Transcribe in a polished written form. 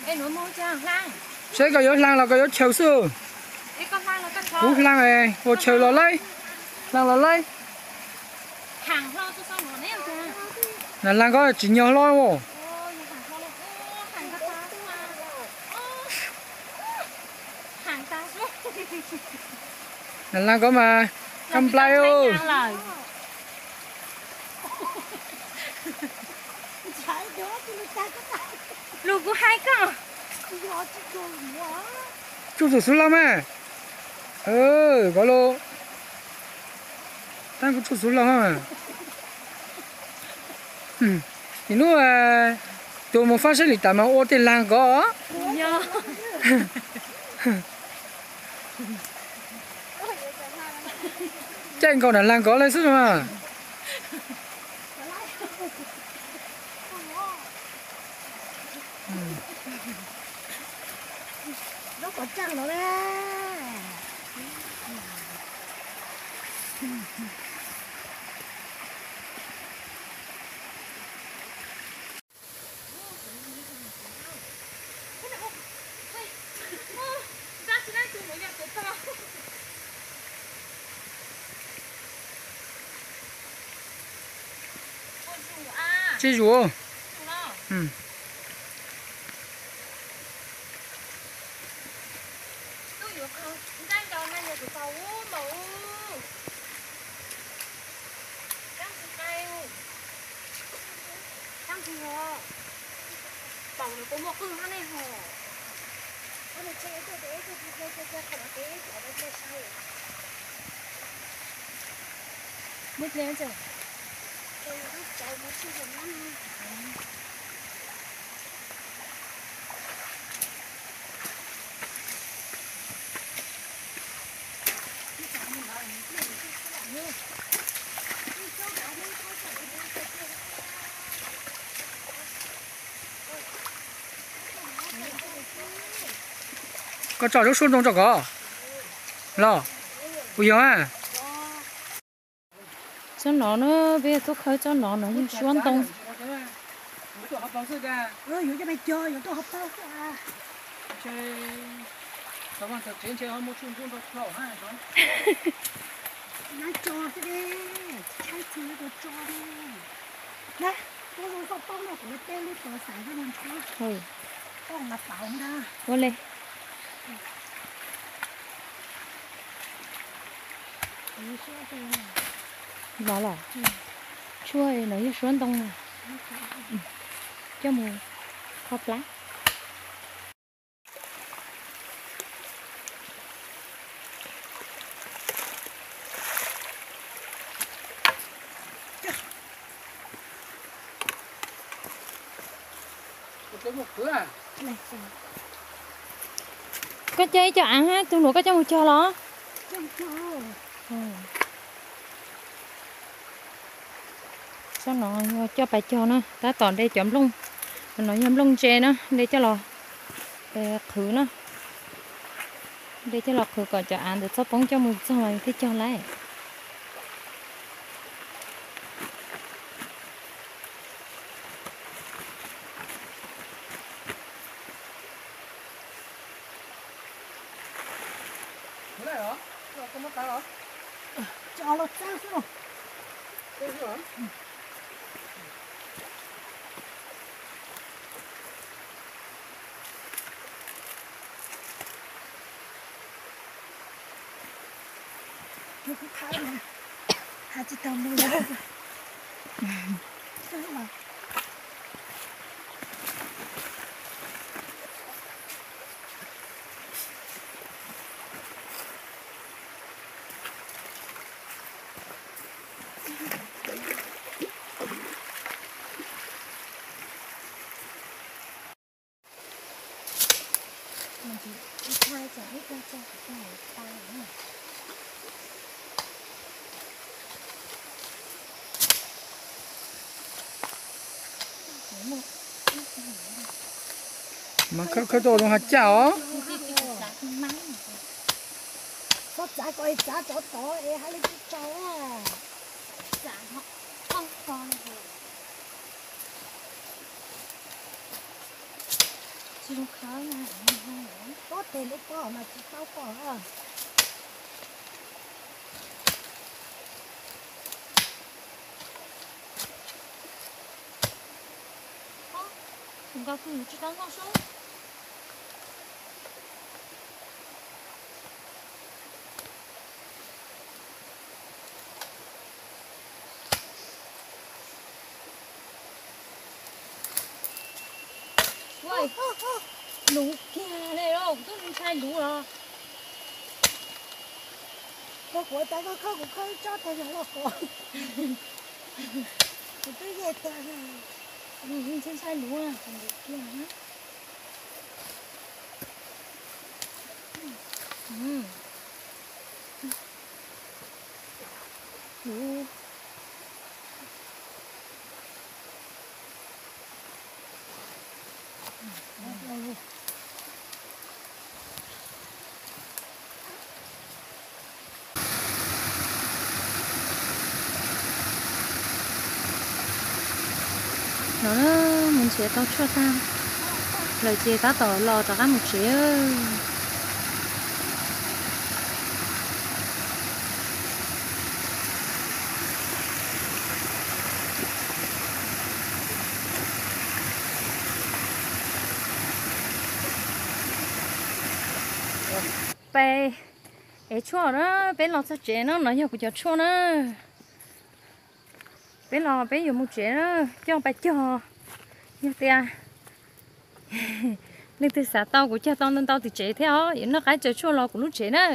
Em nói mua chưa lang. Sẽ có yếu lang là có yếu chiều sư. Em con lang là con chó. Cú lang này, hồ chiều là lấy. Lang là lấy. Hàng lo cho xong rồi nè chưa. Là lang có chỉ nhiều lo không? Ôi hàng lo luôn. Hàng ta ta mà. Hàng ta xuống. Là lang có mà. Cầm play ơi. Lù của hai con. Chú rủ xuống lắm à. Có lô. Đang có chú xuống lắm à. Thì nó tôi một phát sinh lịch tạm mà ô tên lang có. Nhớ. Chắc anh còn là lang có lên sức mà. Nó có trăng đó nè. Chị rủ. Bảo nó có một cư hắn này hò. Mất lên chưa? Có trò lúc xuân đông trò có. Lo. Ui à. Cho nó bây giờ tôi khơi cho nó như xuân đông. Tôi học bằng sức à. Yếu cho mày chơi, yếu tôi học tao à. Chơi. Các bạn thực chiến chơi hơn một chung chung tôi khổ ha. Nói cho thế đi. Chơi chơi tôi cho đi. Nè, tôi không có bông nào của nó tên lúc tôi xài cho mình cho. Bông là bảo không ra. Vô lên. Đó là chua nó như xuân đông này. Cho mùi khóc lá. Có chơi cho ăn ha, tôi nuôi có cho một cho nó. Sao nó cho bài cho nó, ta toàn đây chấm lông, nó nhầm lông chè nó, đây cho lò, khử nó, đây cho lò khử còn cho ăn được sắp bóng cho một xong rồi thì cho lại. Cho nó sang xuống. Tôi cũng khai mà. Hai chị tao mua đâu. Sao mà. Hai chả hết ra cho cái này ta nữa. Mà khơi đồ nó hạt chảo. Có chả coi chả cho to e hay là cho à. Chả họ không con rồi. chỉ không khó mà tốt thì lúc bỏ mà chỉ tao bỏ à chúng ta không chỉ tao ngon số ôi lũ kia này đâu tôi không sai lũ rồi có của ta có không cũng không cho tôi là của tôi về ta mình trên sai lũ à còn lũ kia hả lũ nó mình sẽ tao cho ta lời chị ta tỏ lò tao ăn một chế bé ấy chua đó bé lò sao chế nó nhiều của chua nó bé lò bé dùng một chế đó cho bà cho như tia nên từ xã tao của cha tao nên tao thì chế theo nó cái chế chua lò của lúc chế đó